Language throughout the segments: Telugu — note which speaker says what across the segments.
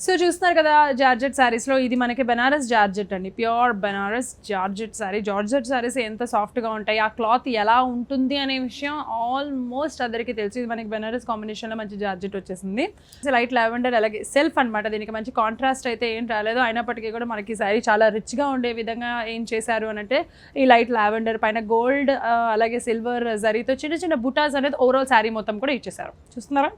Speaker 1: సో చూస్తున్నారు కదా జార్జెట్ శారీస్లో ఇది మనకి బెనారస్ జార్జెట్ అండి, pure Banaras georgette saree. Georgette sarees ఎంత సాఫ్ట్గా ఉంటాయి, ఆ క్లాత్ ఎలా ఉంటుంది అనే విషయం ఆల్మోస్ట్ అందరికీ తెలుసు. ఇది మనకి బెనారస్ కాంబినేషన్లో మంచి జార్జెట్ వచ్చేసింది. లైట్ లావెండర్ అలాగే సెల్ఫ్ అనమాట. దీనికి మంచి కాంట్రాస్ట్ అయితే ఏం రాలేదు, అయినప్పటికీ కూడా మనకి శారీ చాలా రిచ్గా ఉండే విధంగా ఏం చేశారు అని అంటే ఈ లైట్ లావెండర్ పైన గోల్డ్ అలాగే సిల్వర్ జరీతో చిన్న చిన్న బుటాస్ అనేది ఓవరాల్ శారీ మొత్తం కూడా ఇచ్చేసారు. చూస్తున్నారా,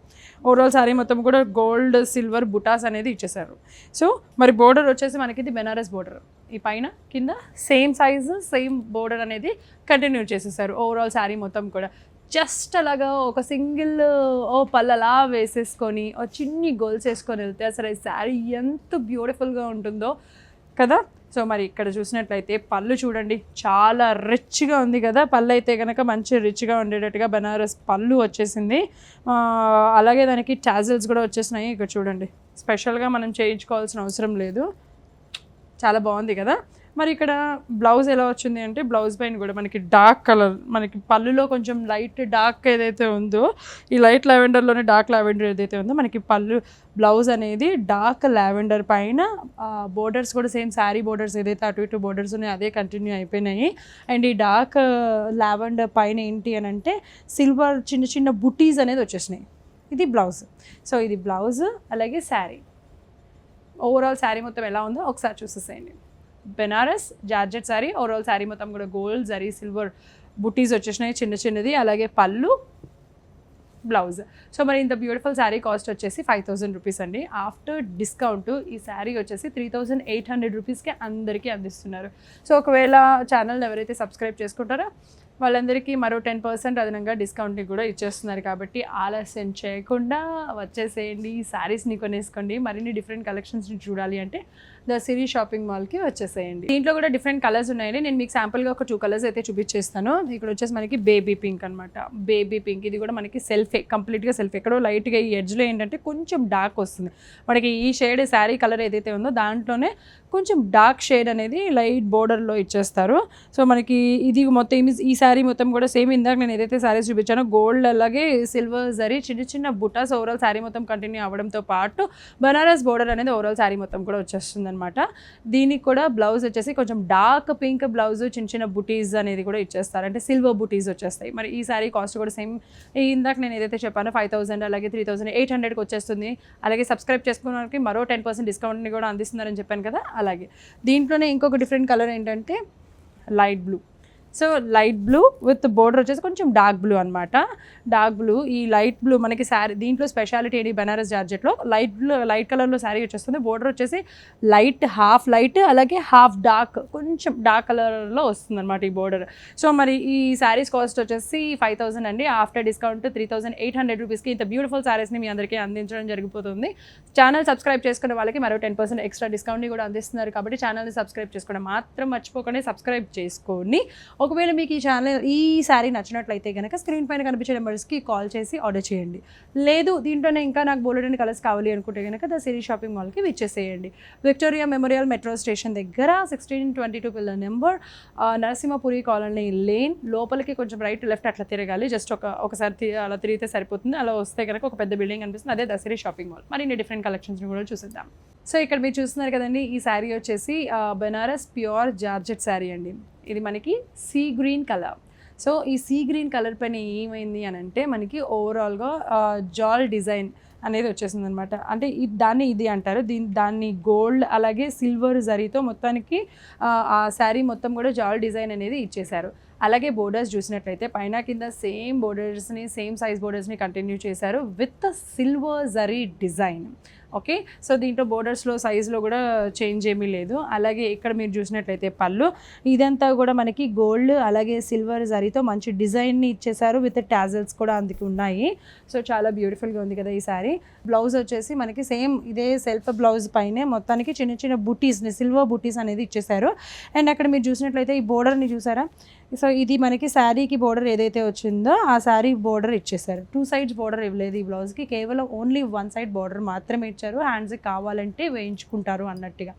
Speaker 1: ఓవరాల్ శారీ మొత్తం కూడా గోల్డ్ సిల్వర్ బుటాస్ అనేది ఇచ్చేసారు. సో మరి బోర్డర్ వచ్చేసి మనకి ఇది బెనారస్ బోర్డర్, ఈ పైన కింద సేమ్ సైజు సేమ్ బోర్డర్ అనేది కంటిన్యూ చేసేసారు ఓవరాల్ శారీ మొత్తం కూడా. జస్ట్ అలాగా ఒక సింగిల్ పళ్ళలా వేసేసుకొని ఓ చిన్ని గోల్స్ వేసుకొని వెళ్తే అసలు ఈ శారీ ఎంత బ్యూటిఫుల్గా ఉంటుందో కదా. సో మరి ఇక్కడ చూసినట్లయితే పళ్ళు చూడండి, చాలా రిచ్గా ఉంది కదా. పళ్ళు అయితే కనుక మంచి రిచ్గా ఉండేటట్టుగా బెనారస్ పళ్ళు వచ్చేసింది. అలాగే దానికి టాజిల్స్ కూడా వచ్చేసినాయి. ఇక్కడ చూడండి, స్పెషల్గా మనం చేయించుకోవాల్సిన అవసరం లేదు, చాలా బాగుంది కదా. మరి ఇక్కడ బ్లౌజ్ ఎలా వచ్చింది అంటే బ్లౌజ్ పైన కూడా మనకి డార్క్ కలర్, మనకి పళ్ళులో కొంచెం లైట్ డార్క్ ఏదైతే ఉందో ఈ లైట్ లావెండర్లోనే డార్క్ లావెండర్ ఏదైతే ఉందో మనకి పళ్ళు బ్లౌజ్ అనేది డార్క్ లావెండర్ పైన బోర్డర్స్ కూడా సేమ్ శారీ బోర్డర్స్ ఏదైతే అటు ఇటు బోర్డర్స్ ఉన్నాయి అదే కంటిన్యూ అయిపోయినాయి. అండ్ ఈ డార్క్ లావెండర్ పైన ఏంటి అని అంటే సిల్వర్ చిన్న చిన్న బుటీస్ అనేది వచ్చేసినాయి. ఇది బ్లౌజ్. సో ఇది బ్లౌజ్ అలాగే శారీ, ఓవరాల్ శారీ మొత్తం ఎలా ఉందో ఒకసారి చూసేసేయండి. బెనారస్ జార్జెట్ శారీ, ఓవరాల్ శారీ మొత్తం కూడా గోల్డ్ జరీ సిల్వర్ బుటీస్ వచ్చేసినాయి చిన్న చిన్నది, అలాగే పళ్ళు బ్లౌజ్. సో మరి ఇంత బ్యూటిఫుల్ శారీ కాస్ట్ వచ్చేసి 5000 రూపీస్ అండి. ఆఫ్టర్ డిస్కౌంట్ ఈ శారీ వచ్చేసి 3800 రూపీస్కి అందరికీ అందిస్తున్నారు. సో ఒకవేళ ఛానల్ని ఎవరైతే సబ్స్క్రైబ్ చేసుకుంటారో వాళ్ళందరికీ మరో 10% అదనంగా డిస్కౌంట్ని కూడా ఇచ్చేస్తున్నారు. కాబట్టి ఆలస్యం చేయకుండా వచ్చేసేయండి, ఈ శారీస్ని కొనేసుకోండి. మరిన్ని డిఫరెంట్ కలెక్షన్స్ని చూడాలి అంటే ద సిరీ షాపింగ్ మాల్కి వచ్చేసేయండి. దీంట్లో కూడా డిఫరెంట్ కలర్స్ ఉన్నాయండి. నేను మీకు శాంపుల్గా ఒక 2 కలర్స్ అయితే చూపించేస్తాను. ఇక్కడ వచ్చేసి మనకి బేబీ పింక్ అనమాట, బేబీ పింక్. ఇది కూడా మనకి సెల్ఫే, కంప్లీట్గా సెల్ఫ్. ఎక్కడో లైట్గా ఈ ఎడ్జ్లో ఏంటంటే కొంచెం డార్క్ వస్తుంది మనకి. ఈ షేడ్ శారీ కలర్ ఏదైతే ఉందో దాంట్లోనే కొంచెం డార్క్ షేడ్ అనేది లైట్ బోర్డర్లో ఇచ్చేస్తారు. సో మనకి ఇది మొత్తం ఈ శారీ మొత్తం కూడా సేమ్ ఇందాక నేను ఏదైతే శారీస్ చూపించానో గోల్డ్ అలాగే సిల్వర్ జరీ చిన్న చిన్న బుటాస్ ఓవరాల్ శారీ మొత్తం కంటిన్యూ అవ్వడంతో పాటు బనారస్ బోర్డర్ అనేది ఓవరాల్ శారీ మొత్తం కూడా వచ్చేస్తుంది అనమాట. దీనికి కూడా బ్లౌజ్ వచ్చేసి కొంచెం డార్క్ పింక్ బ్లౌజ్, చిన్న చిన్న బుటీస్ అనేది కూడా ఇచ్చేస్తారు, అంటే సిల్వర్ బుటీస్ వచ్చేస్తాయి. మరి ఈ శారీ కాస్ట్ కూడా సేమ్ ఇందాక నేను ఏదైతే చెప్పానో 5000 అలాగే 3800కి వచ్చేస్తుంది. అలాగే సబ్స్క్రైబ్ చేసుకున్న వాళ్ళకి మరో 10% డిస్కౌంట్ని కూడా అందిస్తున్నారని చెప్పాను కదా. అలాగే దీంట్లోనే ఇంకొక డిఫరెంట్ కలర్ ఏంటంటే light blue. So light blue with border వచ్చేసి కొంచెం డార్క్ బ్లూ అనమాట. డార్క్ బ్లూ, ఈ లైట్ బ్లూ మనకి శారీ దీంట్లో స్పెషాలిటీ ఏంటి, బనారస్ జార్జెట్లో లైట్ బ్లూ లైట్ కలర్లో శారీ వచ్చేస్తుంది. బోర్డర్ వచ్చేసి లైట్ హాఫ్ లైట్ అలాగే హాఫ్ డార్క్, కొంచెం డార్క్ కలర్లో వస్తుంది అనమాట ఈ బోర్డర్. సో మరి ఈ శారీస్ కాస్ట్ వచ్చేసి 5000 అండి. ఆఫ్టర్ డిస్కౌంట్ 3800 రూపీస్కి ఇంత బ్యూటిఫుల్ శారీస్ని మీ అందరికీ అందించడం జరిగిపోతుంది. ఛానల్ సబ్స్క్రైబ్ చేసుకునే వాళ్ళకి మరో 10% ఎక్స్ట్రా డిస్కౌంట్ని కూడా అందిస్తున్నారు. కాబట్టి ఛానల్ని సబ్స్క్రైబ్ చేసుకోవడం మాత్రం మర్చిపోకండి. సబ్స్క్రైబ్ చేసుకొని ఒకవేళ మీకు ఈ శారీ నచ్చినట్లయితే కనుక స్క్రీన్ పైన కనిపించే నెంబర్స్కి కాల్ చేసి ఆర్డర్ చేయండి. లేదు దీంట్లోనే ఇంకా నాకు బోలెడన్ని కలర్స్ కావాలి అనుకుంటే కనుక ద సిరీ షాపింగ్ మాల్కి విచ్చేసేయండి. విక్టోరియా మెమోరియల్ మెట్రో స్టేషన్ దగ్గర 1622 pillar number, Narasimhapuri colony lane. లోపలికి కొంచెం రైట్ లెఫ్ట్ అట్లా తిరగాలి. జస్ట్ ఒకసారి అలా తిరిగితే సరిపోతుంది. అలా వస్తే కనుక ఒక పెద్ద బిల్డింగ్ అనిపిస్తుంది, అదే ద సిరీ షాపింగ్ మాల్. మరి ఇన్ని డిఫరెంట్ కలెక్షన్స్ని కూడా చూసేద్దాం. సో ఇక్కడ మీరు చూస్తున్నారు కదండి, ఈ శారీ వచ్చేసి బెనారస్ ప్యూర్ జార్జెట్ శారీ అండి. ఇది మనకి సీ గ్రీన్ కలర్. సో ఈ సీ గ్రీన్ కలర్ పైన ఏమైంది అని అంటే మనకి ఓవరాల్గా జాల్ డిజైన్ అనేది వచ్చేసింది అనమాట. అంటే దాన్ని ఇది అంటారు, దాన్ని గోల్డ్ అలాగే సిల్వర్ జరీతో మొత్తానికి ఆ శారీ మొత్తం కూడా జాల్ డిజైన్ అనేది ఇచ్చేశారు. అలాగే బోర్డర్స్ చూసినట్లయితే పైన కింద సేమ్ బోర్డర్స్ని సేమ్ సైజ్ బోర్డర్స్ని కంటిన్యూ చేశారు with silver zari design. Okay, so దీంట్లో బోర్డర్స్లో సైజులో కూడా చేంజ్ ఏమీ లేదు. అలాగే ఇక్కడ మీరు చూసినట్లయితే పళ్ళు ఇదంతా కూడా మనకి గోల్డ్ అలాగే సిల్వర్ జరీతో మంచి డిజైన్ని ఇచ్చేసారు విత్ టాజల్స్ కూడా అందుకు ఉన్నాయి. సో చాలా బ్యూటిఫుల్గా ఉంది కదా ఈ శారీ. బ్లౌజ్ వచ్చేసి మనకి సేమ్ ఇదే సెల్ఫ్ బ్లౌజ్ పైనే మొత్తానికి చిన్న చిన్న బుటీస్ని సిల్వర్ బుటీస్ అనేది ఇచ్చేసారు. అండ్ అక్కడ మీరు చూసినట్లయితే ఈ బోర్డర్ని చూసారా. సో ఇది మనకి శారీకి బోర్డర్ ఏదైతే వచ్చిందో ఆ శారీ బోర్డర్ ఇచ్చేసారు. 2 sides బోర్డర్ ఇవ్వలేదు ఈ బ్లౌజ్కి, కేవలం ఓన్లీ 1 side బోర్డర్ మాత్రమే ఇచ్చారు. హ్యాండ్స్కి కావాలంటే వేయించుకుంటారు అన్నట్టుగా.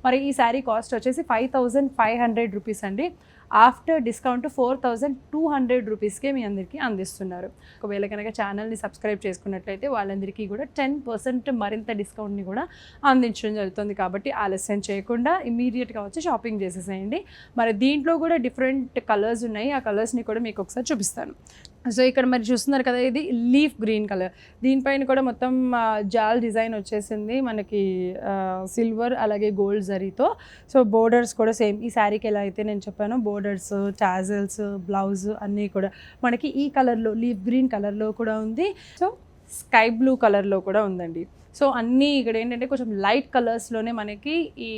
Speaker 1: మరి ఈ శారీ కాస్ట్ వచ్చేసి 5500 రూపీస్ అండి. ఆఫ్టర్ డిస్కౌంట్ 4200 రూపీస్కే మీ అందరికీ అందిస్తున్నారు. ఒకవేళ కనుక ఛానల్ని సబ్స్క్రైబ్ చేసుకున్నట్లయితే వాళ్ళందరికీ కూడా 10% మరింత డిస్కౌంట్ని కూడా అందించడం జరుగుతుంది. కాబట్టి ఆలస్యం చేయకుండా ఇమీడియట్గా వచ్చి షాపింగ్ చేసేసేయండి. మరి దీంట్లో కూడా డిఫరెంట్ కలర్స్ ఉన్నాయి, ఆ కలర్స్ని కూడా మీకు ఒకసారి చూపిస్తాను. సో ఇక్కడ మరి చూస్తున్నారు కదా, ఇది లీఫ్ గ్రీన్ కలర్. దీనిపైన కూడా మొత్తం జాల్ డిజైన్ వచ్చేసింది మనకి సిల్వర్ అలాగే గోల్డ్ జరీతో. సో బోర్డర్స్ కూడా సేమ్ ఈ శారీకి ఎలా అయితే నేను చెప్పాను, బోర్డర్స్, టాజల్స్, బ్లౌజ్ అన్నీ కూడా మనకి ఈ కలర్లో లీఫ్ గ్రీన్ కలర్లో కూడా ఉంది. సో స్కై బ్లూ కలర్లో కూడా ఉందండి. సో అన్నీ ఇక్కడ ఏంటంటే కొంచెం లైట్ కలర్స్లోనే మనకి ఈ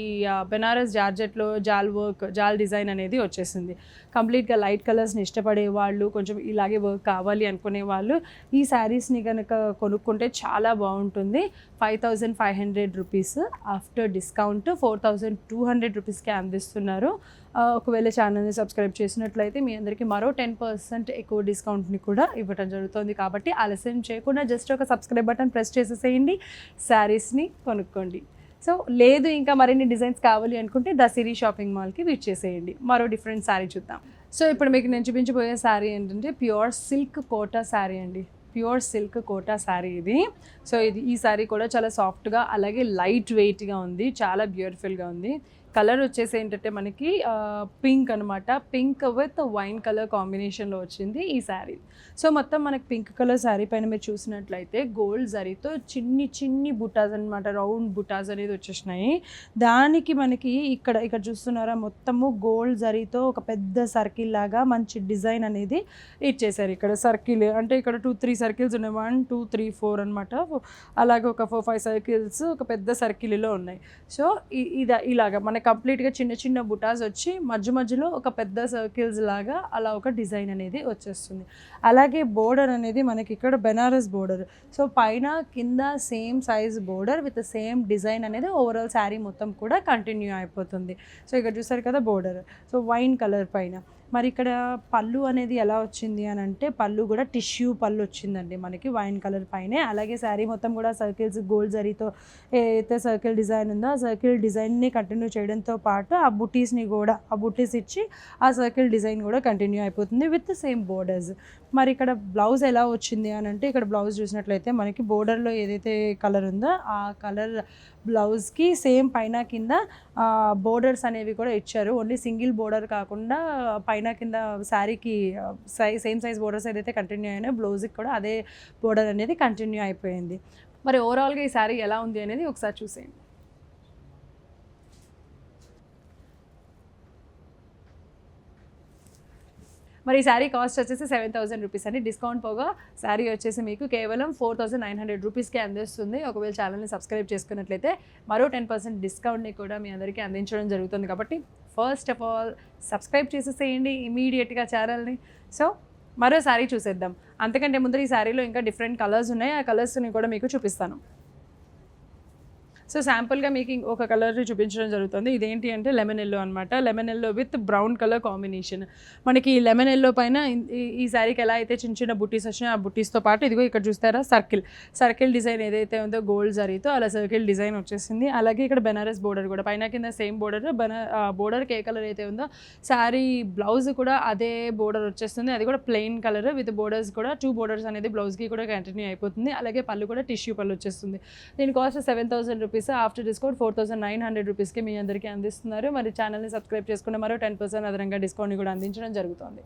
Speaker 1: బెనారస్ జార్జెట్లో జాల్ వర్క్, జాల్ డిజైన్ అనేది వచ్చేసింది. కంప్లీట్గా లైట్ కలర్స్ని ఇష్టపడే వాళ్ళు, కొంచెం ఇలాగే వర్క్ కావాలి అనుకునే వాళ్ళు ఈ శారీస్ని కనుక కొనుక్కుంటే చాలా బాగుంటుంది. 5500 రూపీస్ ఆఫ్టర్ డిస్కౌంట్ 4200 రూపీస్కే అందిస్తున్నారు. ఒకవేళ ఛానల్ని సబ్స్క్రైబ్ చేసినట్లయితే మీ అందరికీ మరో 10% ఎక్కువ డిస్కౌంట్ని కూడా ఇవ్వటం జరుగుతుంది. కాబట్టి ఆలస్యం చేయకుండా జస్ట్ ఒక సబ్స్క్రైబ్ బటన్ ప్రెస్ చేసేసేయండి, శారీస్ని కొనుక్కోండి. సో లేదు ఇంకా మరిన్ని డిజైన్స్ కావాలి అనుకుంటే ద సిరీ షాపింగ్ మాల్కి విజిట్ చేసేయండి. మరో డిఫరెంట్ శారీ చూద్దాం. సో ఇప్పుడు మీకు నేను చూపించబోయే శారీ ఏంటంటే ప్యూర్ సిల్క్ కోటా శారీ అండి. ప్యూర్ సిల్క్ కోటా శారీ ఇది. సో ఈ శారీ కూడా చాలా సాఫ్ట్గా అలాగే లైట్ వెయిట్గా ఉంది, చాలా బ్యూటిఫుల్గా ఉంది. కలర్ వచ్చేసి ఏంటంటే మనకి పింక్ అనమాట, పింక్ విత్ వైన్ కలర్ కాంబినేషన్లో వచ్చింది ఈ శారీ. సో మొత్తం మనకి పింక్ కలర్ శారీ పైన మీరు చూసినట్లయితే గోల్డ్ జరీతో చిన్ని చిన్ని బుటాస్ అనమాట, రౌండ్ బుటాస్ అనేది వచ్చేసినాయి. దానికి మనకి ఇక్కడ చూస్తున్నారా, మొత్తము గోల్డ్ జరీతో ఒక పెద్ద సర్కిల్ లాగా మంచి డిజైన్ అనేది ఇచ్చేసారు. ఇక్కడ సర్కిల్ అంటే ఇక్కడ 2-3 సర్కిల్స్ ఉన్నాయి, 1 2 3 4 అనమాట. అలాగే ఒక 4-5 సర్కిల్స్ ఒక పెద్ద సర్కిల్లో ఉన్నాయి. సో ఇలాగా మన కంప్లీట్గా చిన్న చిన్న బుటాస్ వచ్చి మధ్యలో ఒక పెద్ద సర్కిల్స్ లాగా అలా ఒక డిజైన్ అనేది వచ్చేస్తుంది. అలాగే బోర్డర్ అనేది మనకి ఇక్కడ బెనారస్ బోర్డర్. సో పైన కింద same size border with same design అనేది ఓవరాల్ శారీ మొత్తం కూడా కంటిన్యూ అయిపోతుంది. సో ఇక్కడ చూసారు కదా బోర్డర్, సో వైన్ కలర్ పైన. మరి ఇక్కడ పళ్ళు అనేది ఎలా వచ్చింది అని అంటే పళ్ళు కూడా టిష్యూ పళ్ళు వచ్చిందండి మనకి వైన్ కలర్ పైనే. అలాగే శారీ మొత్తం కూడా సర్కిల్స్ గోల్డ్ జరీతో ఏదైతే సర్కిల్ డిజైన్ ఉందో ఆ సర్కిల్ డిజైన్ని కంటిన్యూ చేయడంతో పాటు ఆ బుటీస్ని కూడా ఆ బుటీస్ ఇచ్చి ఆ సర్కిల్ డిజైన్ కూడా కంటిన్యూ అయిపోతుంది విత్ సేమ్ బోర్డర్స్. మరి ఇక్కడ బ్లౌజ్ ఎలా వచ్చింది అని అంటే ఇక్కడ బ్లౌజ్ చూసినట్లయితే మనకి బోర్డర్లో ఏదైతే కలర్ ఉందో ఆ కలర్ బ్లౌజ్కి సేమ్ పైన కింద బోర్డర్స్ అనేవి కూడా ఇచ్చారు. ఓన్లీ సింగిల్ బోర్డర్ కాకుండా పైన కింద శారీకి సేమ్ సైజ్ బోర్డర్స్ ఏదైతే కంటిన్యూ అయినాయో బ్లౌజ్కి కూడా అదే బోర్డర్ అనేది కంటిన్యూ అయిపోయింది. మరి ఓవరాల్గా ఈ శారీ ఎలా ఉంది అనేది ఒకసారి చూసేయండి. మరి ఈ శారీ కాస్ట్ వచ్చేసి 7000 రూపీస్ అండి. డిస్కౌంట్ పోగా శారీ వచ్చేసి మీకు కేవలం 4900 రూపీస్కే అందిస్తుంది. ఒకవేళ ఛానల్ని సబ్స్క్రైబ్ చేసుకున్నట్లయితే మరో 10% డిస్కౌంట్ని కూడా మీ అందరికీ అందించడం జరుగుతుంది. కాబట్టి ఫస్ట్ ఆఫ్ ఆల్ సబ్స్క్రైబ్ చేసేసేయండి ఇమీడియట్గా ఛానల్ని. సో మరో శారీ చూసేద్దాం. అంతకంటే ముందర ఈ శారీలో ఇంకా డిఫరెంట్ కలర్స్ ఉన్నాయి, ఆ కలర్స్ని కూడా మీకు చూపిస్తాను. సో శాంపుల్గా మీకు ఒక కలర్ చూపించడం జరుగుతుంది. ఇదేంటి అంటే లెమన్ ఎల్లో అనమాట. Lemon yellow with brown colour combination. మనకి లెమన్ ఎల్లో పైన ఈ శారీకి ఎలా అయితే చిన్న చిన్న బుటీస్ వచ్చినాయో ఆ బుటీస్తో పాటు ఇదిగో ఇక్కడ చూస్తారా సర్కిల్ డిజైన్ ఏదైతే ఉందో గోల్డ్ జరీతో అలా సర్కిల్ డిజైన్ వచ్చేసింది. అలాగే ఇక్కడ బెనారస్ బోర్డర్ కూడా పైన కింద సేమ్ బోర్డర్. బోర్డర్కి ఏ కలర్ అయితే ఉందో శారీ బ్లౌజ్ కూడా అదే బోర్డర్ వచ్చేస్తుంది. అది కూడా ప్లెయిన్ కలర్ విత్ బోర్డర్స్ కూడా 2 బోర్డర్స్ అనేది బ్లౌజ్కి కూడా కంటిన్యూ అయిపోతుంది. అలాగే పళ్ళు కూడా టిష్యూ పళ్ళు వచ్చేస్తుంది. దీని కాస్ట్ 7000 రూపీస్. ఆఫ్టర్ డిస్కౌంట్ 4900 రూపీస్కి మీ అందరికీ అందిస్తున్నారు. మరి ఛానల్ని సబ్స్క్రైబ్ చేసుకున్న మరో 10% అదనంగా డిస్కౌంట్ని కూడా అందించడం జరుగుతుంది.